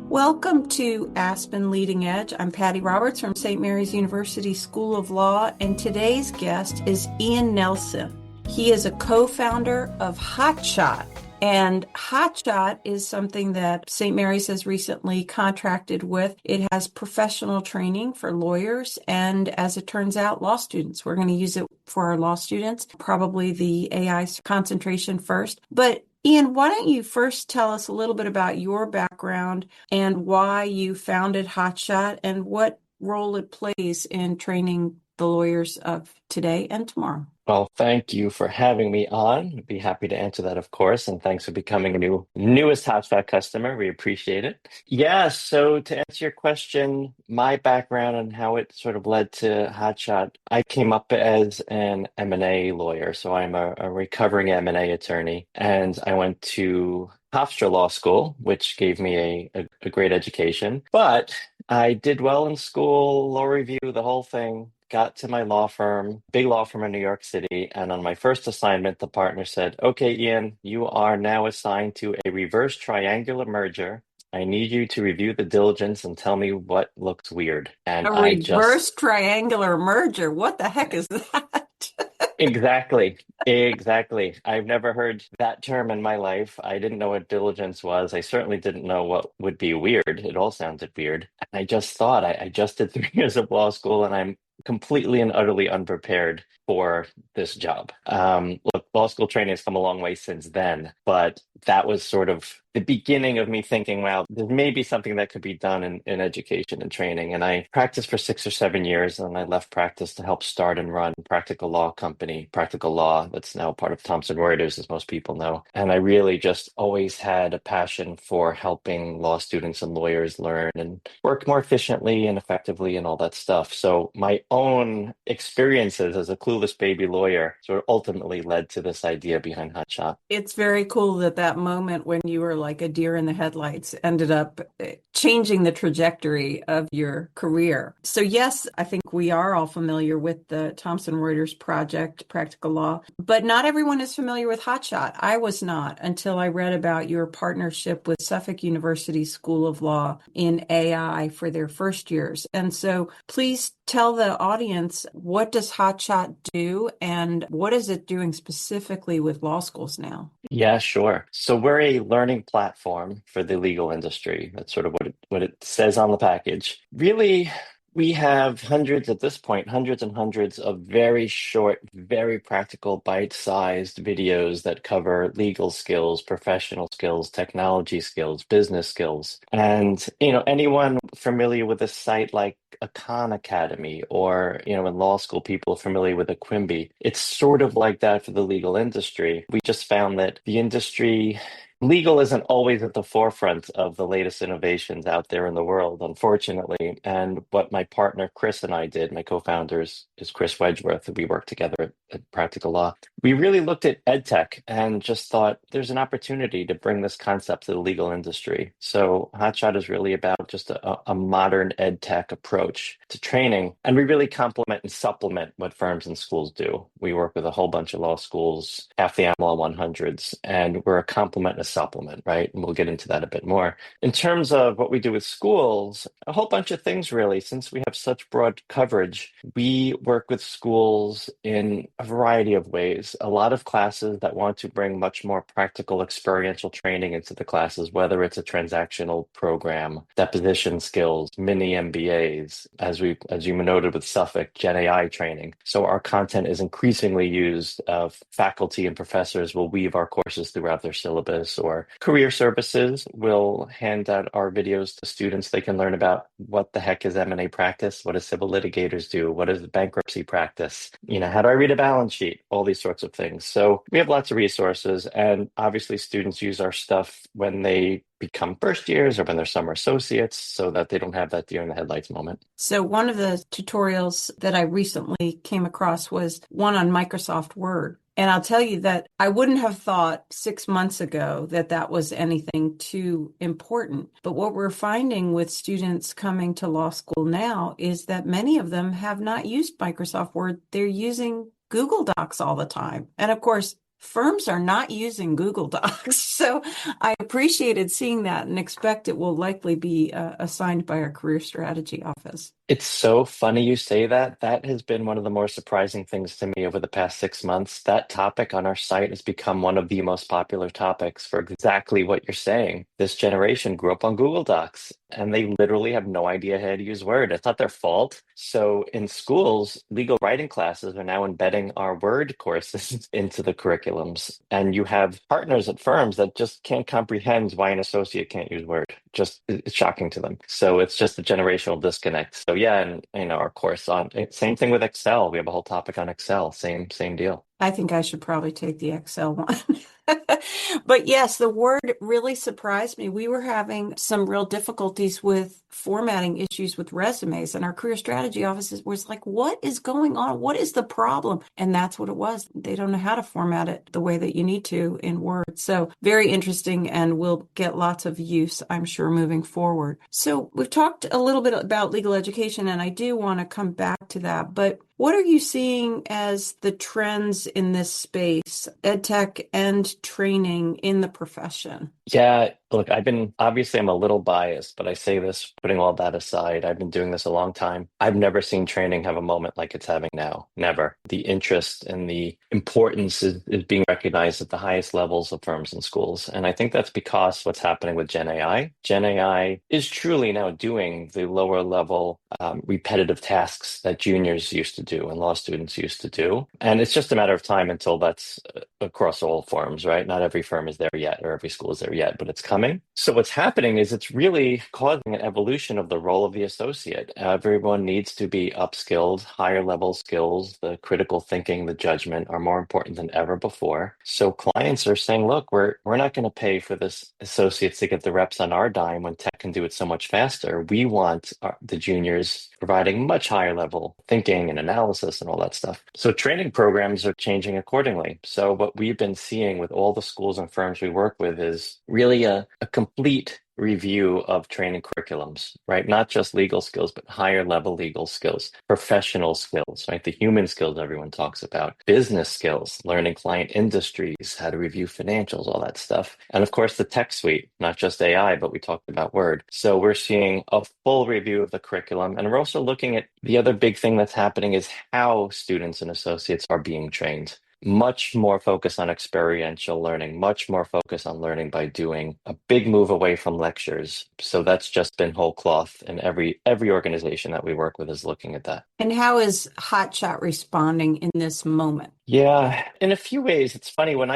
Welcome to Aspen Leading Edge. I'm Patty Roberts from St. Mary's University School of Law, and today's guest is Ian Nelson. He is a co-founder of Hotshot, and Hotshot is something that St. Mary's has recently contracted with. It has professional training for lawyers and, as it turns out, law students. We're going to use it for our law students, probably the AI concentration first. But Ian, why don't you first tell us a little bit about your background and why you founded Hotshot and what role it plays in training the lawyers of today and tomorrow? Well, thank you for having me on. I'd be happy to answer that, of course, and thanks for becoming a newest Hotspot customer. We appreciate it. Yeah, so to answer your question, my background and how it sort of led to Hotshot, I came up as an M&A lawyer, so I'm a recovering M&A attorney, and I went to Hofstra Law School, which gave me a great education. But I did well in school, law review, the whole thing. Got to my law firm, big law firm in New York City, and on my first assignment, the partner said, "Okay, Ian, you are now assigned to a reverse triangular merger. I need you to review the diligence and tell me what looks weird." And A I just reverse triangular merger. What the heck is that? exactly. I've never heard that term in my life. I didn't know what diligence was. I certainly didn't know what would be weird. It all sounded weird. And I just thought I just did 3 years of law school and I'm completely and utterly unprepared for this job. Look, law school training has come a long way since then, but that was sort of the beginning of me thinking, wow, there may be something that could be done in education and training. And I practiced for 6 or 7 years, and I left practice to help start and run Practical Law Company, Practical Law, that's now part of Thomson Reuters, as most people know. And I really just always had a passion for helping law students and lawyers learn and work more efficiently and effectively and all that stuff. So my own experiences as a clueless baby lawyer sort of ultimately led to this idea behind Hotshot. It's very cool that that moment when you were like a deer in the headlights ended up changing the trajectory of your career. So yes, I think we are all familiar with the Thomson Reuters project, Practical Law, but not everyone is familiar with Hotshot. I was not until I read about your partnership with Suffolk University School of Law in AI for their first years. And so please tell the audience, what does Hotshot do and what is it doing specifically with law schools now? Yeah, sure. So we're a learning platform for the legal industry. That's sort of what it says on the package. Really, we have hundreds at this point, hundreds and hundreds of very short, very practical, bite-sized videos that cover legal skills, professional skills, technology skills, business skills. And, anyone familiar with a site like a Khan Academy or, in law school, people familiar with a Quimby, it's sort of like that for the legal industry. We just found that the industry legal isn't always at the forefront of the latest innovations out there in the world, unfortunately. And what my partner Chris and I did, my co-founders, is Chris Wedgeworth. We worked together at Practical Law. We really looked at EdTech and just thought there's an opportunity to bring this concept to the legal industry. So Hotshot is really about just a modern EdTech approach to training. And we really complement and supplement what firms and schools do. We work with a whole bunch of law schools, half the AmLaw 100s, and we're a complement and a supplement, right? And we'll get into that a bit more. In terms of what we do with schools, a whole bunch of things really. Since we have such broad coverage, we work with schools in a variety of ways. A lot of classes that want to bring much more practical experiential training into the classes, whether it's a transactional program, deposition skills, mini MBAs, as you noted with Suffolk, Gen AI training. So our content is increasingly used. Faculty and professors will weave our courses throughout their syllabus, or career services will hand out our videos to students. They can learn about what the heck is M&A practice, what do civil litigators do, what is the bankruptcy practice, how do I read a balance sheet, all these sorts of things. So we have lots of resources, and obviously students use our stuff when they become first years or when they're summer associates so that they don't have that deer in the headlights moment. So one of the tutorials that I recently came across was one on Microsoft Word. And I'll tell you that I wouldn't have thought 6 months ago that that was anything too important. But what we're finding with students coming to law school now is that many of them have not used Microsoft Word. They're using Google Docs all the time. And of course, firms are not using Google Docs. So I appreciated seeing that and expect it will likely be assigned by our career strategy office. It's so funny you say that. That has been one of the more surprising things to me over the past 6 months. That topic on our site has become one of the most popular topics for exactly what you're saying. This generation grew up on Google Docs and they literally have no idea how to use Word. It's not their fault. So in schools, legal writing classes are now embedding our Word courses into the curriculums. And you have partners at firms that just can't comprehend why an associate can't use Word. Just it's shocking to them. So it's just a generational disconnect. So yeah, and our course on same thing with Excel. We have a whole topic on Excel. Same deal. I think I should probably take the Excel one. But yes, the Word really surprised me. We were having some real difficulties with formatting issues with resumes, and our career strategy office was like, what is going on? What is the problem? And that's what it was. They don't know how to format it the way that you need to in Word. So very interesting, and we'll get lots of use, I'm sure, moving forward. So we've talked a little bit about legal education, and I do want to come back to that, but what are you seeing as the trends in this space, ed tech and training in the profession? Yeah, look, obviously I'm a little biased, but I say this putting all that aside. I've been doing this a long time. I've never seen training have a moment like it's having now. Never. The interest and the importance is being recognized at the highest levels of firms and schools. And I think that's because what's happening with Gen AI. Gen AI is truly now doing the lower level repetitive tasks that juniors used to do and law students used to do. And it's just a matter of time until that's across all firms, right? Not every firm is there yet, or every school is there yet, but it's coming. So what's happening is it's really causing an evolution of the role of the associate. Everyone needs to be upskilled, higher level skills, the critical thinking, the judgment are more important than ever before. So clients are saying, look, we're not going to pay for this associates to get the reps on our dime when tech can do it so much faster. We want the juniors providing much higher level thinking and analysis and all that stuff. So training programs are changing accordingly. So what we've been seeing with all the schools and firms we work with is really a complete review of training curriculums, right? Not just legal skills, but higher level legal skills, professional skills, right? The human skills everyone talks about, business skills, learning client industries, how to review financials, all that stuff. And of course, the tech suite, not just AI, but we talked about Word. So we're seeing a full review of the curriculum. And we're also looking at the other big thing that's happening is how students and associates are being trained. Much more focus on experiential learning, much more focus on learning by doing, a big move away from lectures. So that's just been whole cloth, and every organization that we work with is looking at that. And how is Hotshot responding in this moment? Yeah, in a few ways, it's funny. When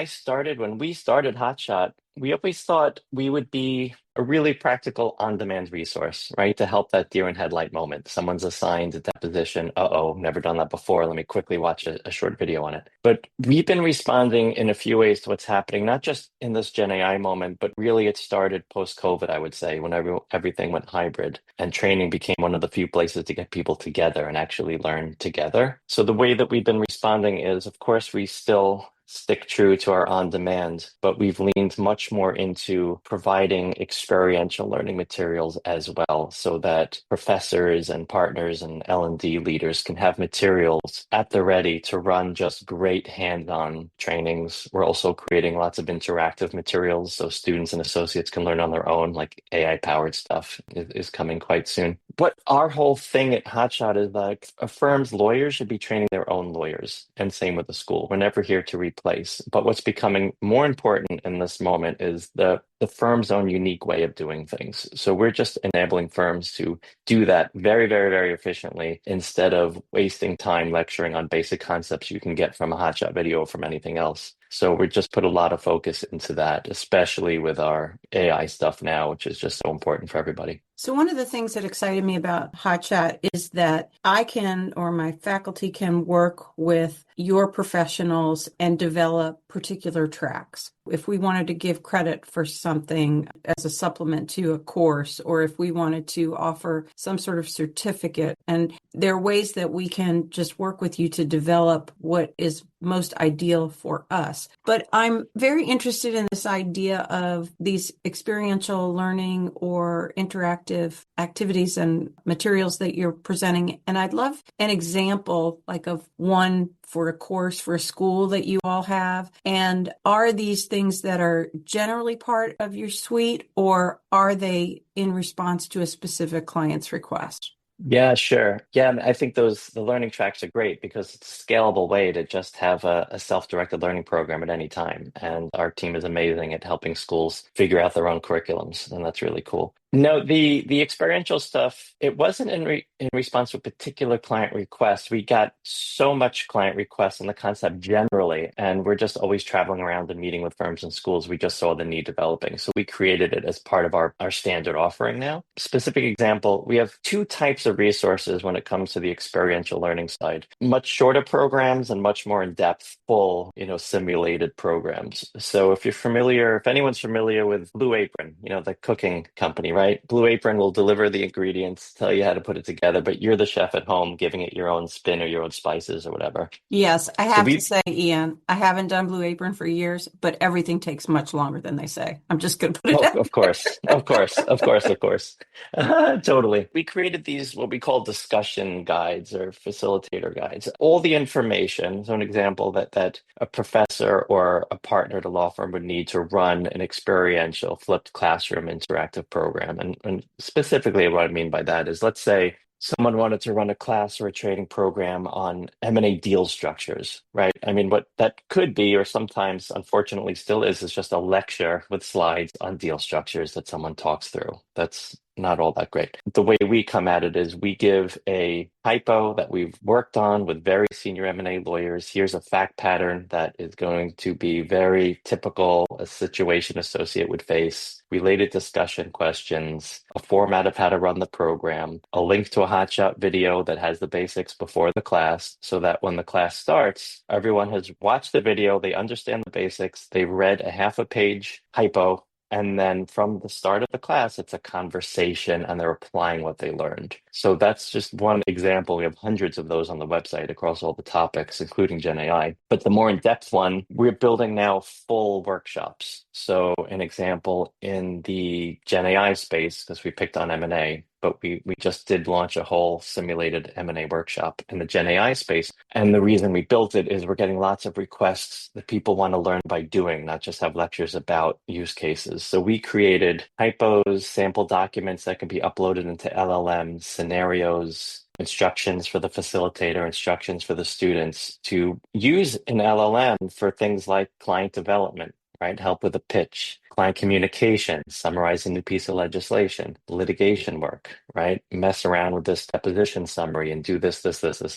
we started Hotshot, we always thought we would be a really practical on-demand resource, right? To help that deer in headlight moment. Someone's assigned a deposition. Uh-oh, never done that before. Let me quickly watch a short video on it. But we've been responding in a few ways to what's happening, not just in this Gen AI moment, but really it started post-COVID, I would say, when everything went hybrid and training became one of the few places to get people together and actually learn together. So the way that we've been responding is, of course, we still stick true to our on-demand, but we've leaned much more into providing experiential learning materials as well, so that professors and partners and L&D leaders can have materials at the ready to run just great hands-on trainings. We're also creating lots of interactive materials so students and associates can learn on their own, like AI-powered stuff is coming quite soon. But our whole thing at Hotshot is like a firm's lawyers should be training their own lawyers, and same with the school. We're never here to replace. But what's becoming more important in this moment is the firm's own unique way of doing things. So we're just enabling firms to do that very, very, very efficiently instead of wasting time lecturing on basic concepts you can get from a Hotshot video or from anything else. So we just put a lot of focus into that, especially with our AI stuff now, which is just so important for everybody. So one of the things that excited me about Hotshot is that I can, or my faculty can, work with your professionals and develop particular tracks. If we wanted to give credit for something as a supplement to a course, or if we wanted to offer some sort of certificate, and there are ways that we can just work with you to develop what is most ideal for us. But I'm very interested in this idea of these experiential learning or interactive activities and materials that you're presenting. And I'd love an example, like of one for a course for a school that you all have. And are these things that are generally part of your suite, or are they in response to a specific client's request? Yeah, sure. Yeah, and I think the learning tracks are great because it's a scalable way to just have a self-directed learning program at any time. And our team is amazing at helping schools figure out their own curriculums, and that's really cool. No, the experiential stuff, it wasn't in response to a particular client request. We got so much client requests on the concept generally, and we're just always traveling around and meeting with firms and schools. We just saw the need developing. So we created it as part of our standard offering now. Specific example, we have two types of resources when it comes to the experiential learning side. Much shorter programs and much more in-depth, full, simulated programs. So if anyone's familiar with Blue Apron, the cooking company, right? Blue Apron will deliver the ingredients, tell you how to put it together, but you're the chef at home giving it your own spin or your own spices or whatever. Yes, I So have to say, Ian, I haven't done Blue Apron for years, but everything takes much longer than they say. I'm just going to put it oh, out. of course, of course, of course, of course. Totally. We created these, what we call discussion guides or facilitator guides. All the information, so an example that a professor or a partner at a law firm would need to run an experiential flipped classroom interactive program. And specifically what I mean by that is, let's say someone wanted to run a class or a training program on M&A deal structures, right? I mean, what that could be, or sometimes unfortunately still is just a lecture with slides on deal structures that someone talks through. That's not all that great. The way we come at it is we give a hypo that we've worked on with very senior M&A lawyers. Here's a fact pattern that is going to be very typical, a situation associate would face, related discussion questions, a format of how to run the program, a link to a hotshot video that has the basics before the class, so that when the class starts, everyone has watched the video, they understand the basics, they've read a half a page hypo, and then from the start of the class, it's a conversation and they're applying what they learned. So that's just one example. We have hundreds of those on the website across all the topics, including Gen AI. But the more in-depth one, we're building now full workshops. So an example in the Gen AI space, because we picked on M&A, but we just did launch a whole simulated M&A workshop in the Gen AI space. And the reason we built it is we're getting lots of requests that people want to learn by doing, not just have lectures about use cases. So we created hypos, sample documents that can be uploaded into LLMs, scenarios, instructions for the facilitator, instructions for the students to use an LLM for things like client development, right? Help with a pitch, client communication, summarize a new piece of legislation, litigation work, right? Mess around with this deposition summary and do this,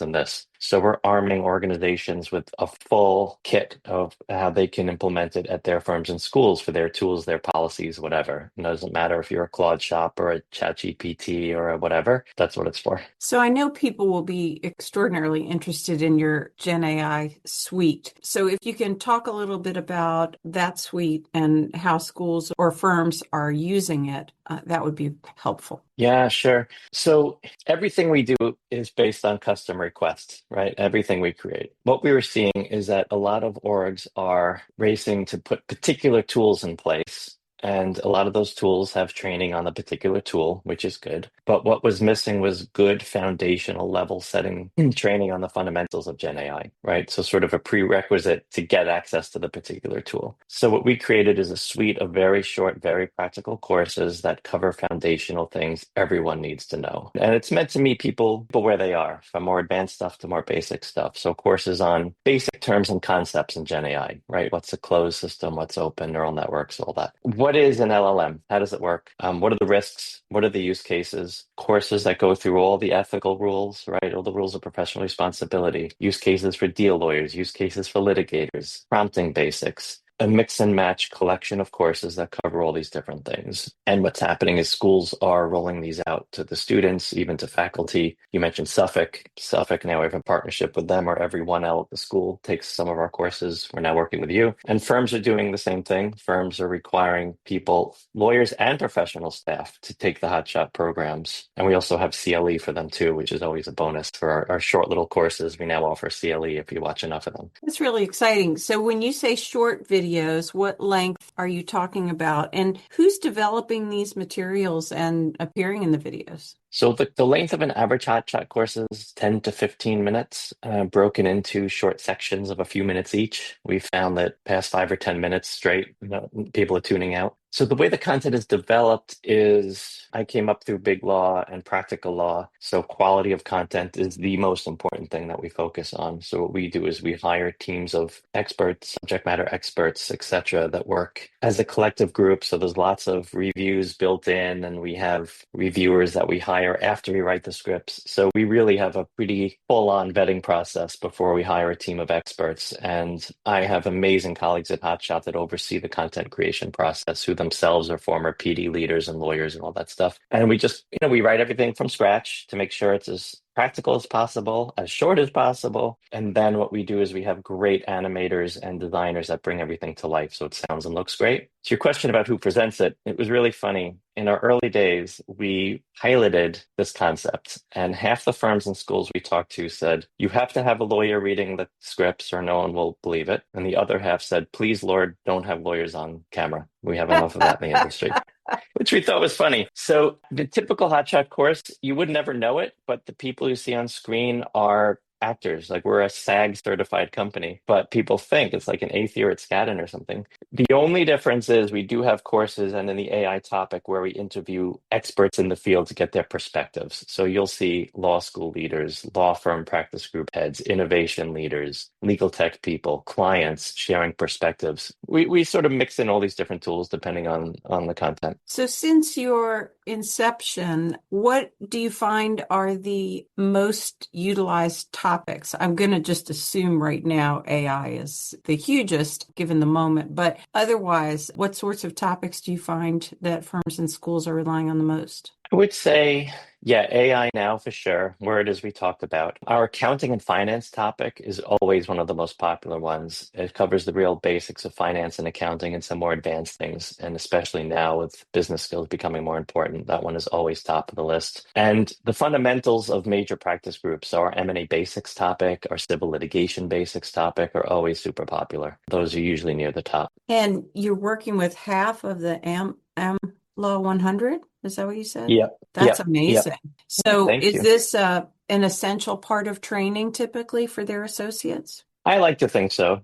and this. So we're arming organizations with a full kit of how they can implement it at their firms and schools for their tools, their policies, whatever. It doesn't matter if you're a Claude shop or a ChatGPT or a whatever. That's what it's for. So I know people will be extraordinarily interested in your Gen AI suite. So if you can talk a little bit about that suite and how schools or firms are using it, that would be helpful. Yeah, sure. So everything we do is based on custom requests, right? Everything we create. What we were seeing is that a lot of orgs are racing to put particular tools in place. And a lot of those tools have training on the particular tool, which is good. But what was missing was good foundational level setting training on the fundamentals of Gen AI, right? So sort of a prerequisite to get access to the particular tool. So what we created is a suite of very short, very practical courses that cover foundational things everyone needs to know. And it's meant to meet people where they are, from more advanced stuff to more basic stuff. So courses on basic terms and concepts in Gen AI, right? What's a closed system? What's open, neural networks, all that. What is an LLM? How does it work? What are the risks? What are the use cases? Courses that go through all the ethical rules, right? All the rules of professional responsibility, use cases for deal lawyers, use cases for litigators, prompting basics, a mix and match collection of courses that cover all these different things. And what's happening is schools are rolling these out to the students, even to faculty. You mentioned Suffolk. Suffolk, now we have a partnership with them, or every 1L at the school takes some of our courses. We're now working with you. And firms are doing the same thing. Firms are requiring people, lawyers and professional staff, to take the Hotshot programs. And we also have CLE for them too, which is always a bonus for our short little courses. We now offer CLE if you watch enough of them. That's really exciting. So when you say short videos, what length are you talking about? And who's developing these materials and appearing in the videos? So the length of an average Hotshot course is 10 to 15 minutes, broken into short sections of a few minutes each. We found that past 5 or 10 minutes straight, people are tuning out. So the way the content is developed is I came up through big law and practical law. So quality of content is the most important thing that we focus on. So what we do is we hire teams of experts, subject matter experts, etc., that work as a collective group. So there's lots of reviews built in, and we have reviewers that we hire after we write the scripts. So we really have a pretty full-on vetting process before we hire a team of experts. And I have amazing colleagues at Hotshot that oversee the content creation process, who themselves are former PD leaders and lawyers and all that stuff. And we just, we write everything from scratch to make sure it's as practical as possible, as short as possible. And then what we do is we have great animators and designers that bring everything to life so it sounds and looks great. So your question about who presents it, it was really funny. In our early days, we piloted this concept, and half the firms and schools we talked to said, you have to have a lawyer reading the scripts or no one will believe it. And the other half said, please, Lord, don't have lawyers on camera. We have enough of that in the industry. Which we thought was funny. So the typical Hotshot course, you would never know it, but the people you see on screen are actors. Like, we're a SAG certified company, but people think it's like an eighth year at Skadden or something. The only difference is we do have courses and in the AI topic where we interview experts in the field to get their perspectives. So you'll see law school leaders, law firm practice group heads, innovation leaders, legal tech people, clients sharing perspectives. We sort of mix in all these different tools depending on the content. So since your inception, what do you find are the most utilized topics? I'm going to just assume right now AI is the hugest given the moment, but otherwise, what sorts of topics do you find that firms and schools are relying on the most? I would say, yeah, AI now for sure, where it is we talked about. Our accounting and finance topic is always one of the most popular ones. It covers the real basics of finance and accounting and some more advanced things. And especially now with business skills becoming more important, that one is always top of the list. And the fundamentals of major practice groups, so our M&A basics topic, our civil litigation basics topic, are always super popular. Those are usually near the top. And you're working with half of the M Law 100? Is that what you said? Yep. That's Yep. Yep. amazing. So Thank is you. this an essential part of training typically for their associates? I like to think so.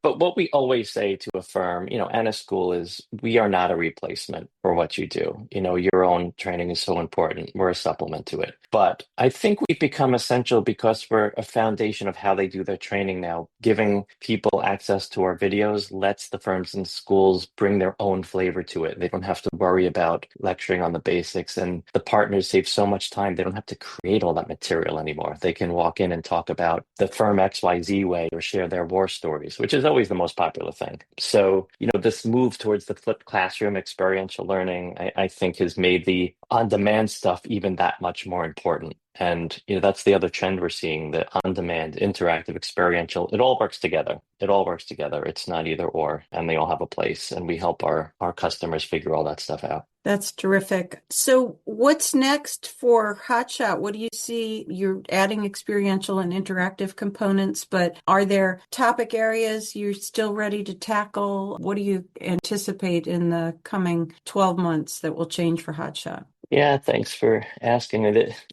But what we always say to a firm, and a school is we are not a replacement for what you do. Your own training is so important. We're a supplement to it. But I think we've become essential because we're a foundation of how they do their training now. Giving people access to our videos lets the firms and schools bring their own flavor to it. They don't have to worry about lecturing on the basics, and the partners save so much time. They don't have to create all that material anymore. They can walk in and talk about the firm XYZ way or share their war stories, which is always the most popular thing. So, this move towards the flipped classroom experiential learning, I think has made the on-demand stuff even that much more important. And, that's the other trend we're seeing, the on-demand, interactive, experiential. It all works together. It all works together. It's not either or, and they all have a place. And we help our customers figure all that stuff out. That's terrific. So what's next for Hotshot? What do you see? You're adding experiential and interactive components, but are there topic areas you're still ready to tackle? What do you anticipate in the coming 12 months that will change for Hotshot? Yeah, thanks for asking.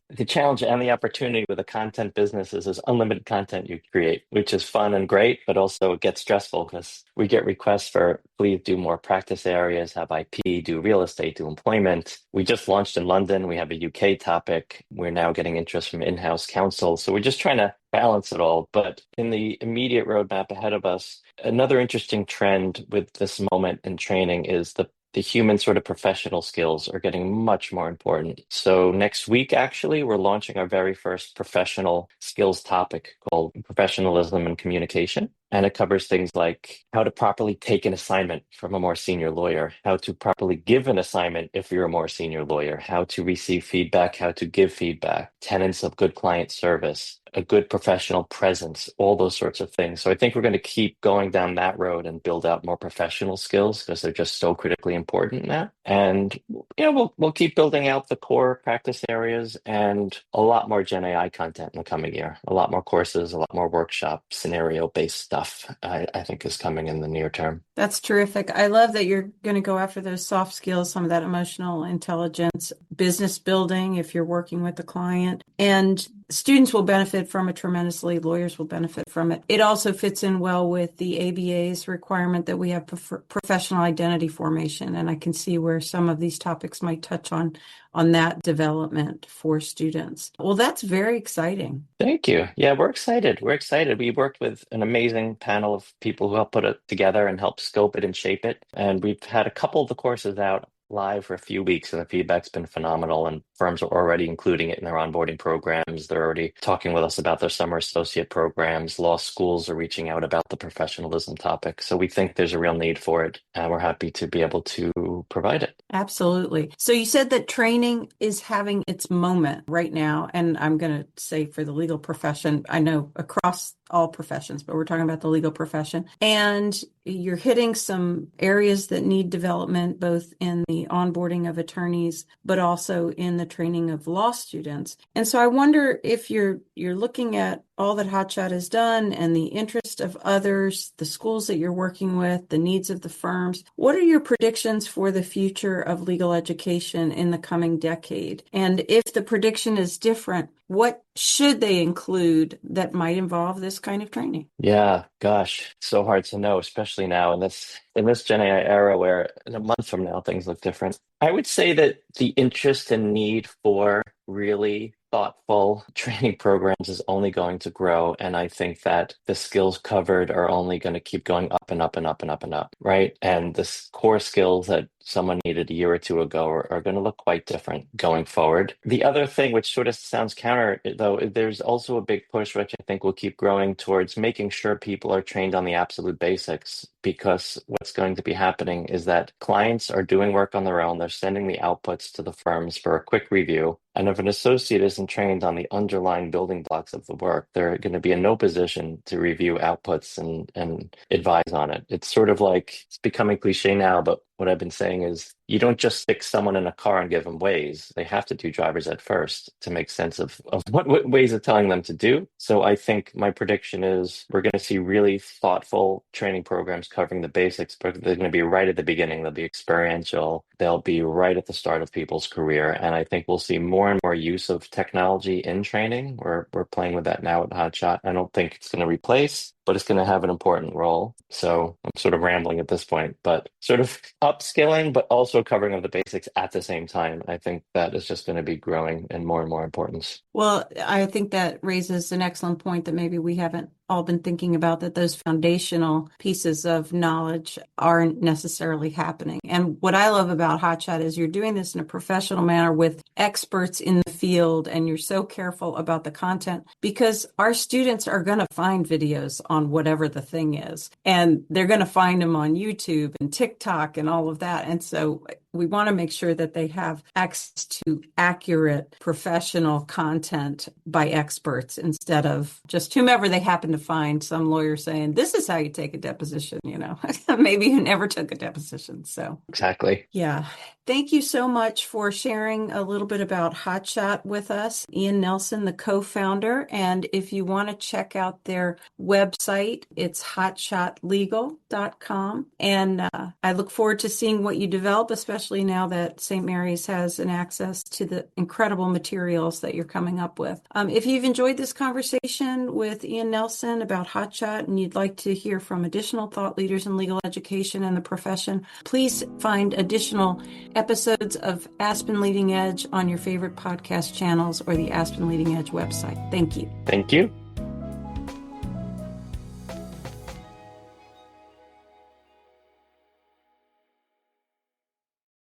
The challenge and the opportunity with a content business is there's unlimited content you create, which is fun and great, but also it gets stressful because we get requests for please do more practice areas, have IP, do real estate, do employment. We just launched in London. We have a UK topic. We're now getting interest from in-house counsel. So we're just trying to balance it all. But in the immediate roadmap ahead of us, another interesting trend with this moment in training is the human sort of professional skills are getting much more important. So next week, actually, we're launching our very first professional skills topic called Professionalism and Communication. And it covers things like how to properly take an assignment from a more senior lawyer, how to properly give an assignment if you're a more senior lawyer, how to receive feedback, how to give feedback, tenets of good client service, a good professional presence, all those sorts of things. So I think we're going to keep going down that road and build out more professional skills because they're just so critically important now. And we'll keep building out the core practice areas and a lot more Gen AI content in the coming year. A lot more courses, a lot more workshop, scenario-based stuff, I think is coming in the near term. That's terrific. I love that you're going to go after those soft skills, some of that emotional intelligence, business building if you're working with the client. And students will benefit from it tremendously. Lawyers will benefit from it. It also fits in well with the ABA's requirement that we have professional identity formation. And I can see where some of these topics might touch on that development for students. Well, that's very exciting. Thank you. Yeah, we're excited. We're excited. We worked with an amazing panel of people who helped put it together and help scope it and shape it. And we've had a couple of the courses out live for a few weeks, and the feedback's been phenomenal. And firms are already including it in their onboarding programs. They're already talking with us about their summer associate programs. Law schools are reaching out about the professionalism topic. So we think there's a real need for it, and we're happy to be able to provide it. Absolutely. So you said that training is having its moment right now, and I'm going to say for the legal profession, I know across all professions, but we're talking about the legal profession. And you're hitting some areas that need development, both in the onboarding of attorneys, but also in the training of law students. And so I wonder if you're looking at all that Hotshot has done and the interest of others, the schools that you're working with, the needs of the firms. What are your predictions for the future of legal education in the coming decade? And if the prediction is different, what should they include that might involve this kind of training? Yeah, gosh, so hard to know, especially now in this Gen AI era where in a month from now things look different. I would say that the interest and need for really thoughtful training programs is only going to grow. And I think that the skills covered are only going to keep going up and up and up and up and up, right? And the core skills that someone needed a year or two ago are going to look quite different going forward. The other thing, which sort of sounds counter, though, there's also a big push, which I think will keep growing towards making sure people are trained on the absolute basics, because what's going to be happening is that clients are doing work on their own. They're sending the outputs to the firms for a quick review. And if an associate isn't trained on the underlying building blocks of the work, they're going to be in no position to review outputs and advise on it. It's sort of like, it's becoming cliche now, but what I've been saying is you don't just stick someone in a car and give them Waze. They have to do driver's ed first to make sense of what Waze is telling them to do. So I think my prediction is we're going to see really thoughtful training programs covering the basics, but they're going to be right at the beginning. They'll be experiential. They'll be right at the start of people's career. And I think we'll see more and more use of technology in training. We're playing with that now at Hotshot. I don't think it's going to replace, but it's going to have an important role. So I'm sort of rambling at this point, but sort of upskilling, but also covering of the basics at the same time. I think that is just going to be growing in more and more importance. Well, I think that raises an excellent point that maybe we haven't all been thinking about, that those foundational pieces of knowledge aren't necessarily happening. And what I love about Hotshot is you're doing this in a professional manner with experts in the field, and you're so careful about the content because our students are going to find videos on whatever the thing is, and they're going to find them on YouTube and TikTok and all of that. And so we want to make sure that they have access to accurate professional content by experts instead of just whomever they happen to find, some lawyer saying, this is how you take a deposition, maybe you never took a deposition. So exactly. Yeah. Thank you so much for sharing a little bit about Hotshot with us, Ian Nelson, the co-founder. And if you want to check out their website, it's hotshotlegal.com. And I look forward to seeing what you develop, especially now that St. Mary's has an access to the incredible materials that you're coming up with. If you've enjoyed this conversation with Ian Nelson about Hotshot and you'd like to hear from additional thought leaders in legal education and the profession, please find additional episodes of Aspen Leading Edge on your favorite podcast channels or the Aspen Leading Edge website. Thank you. Thank you.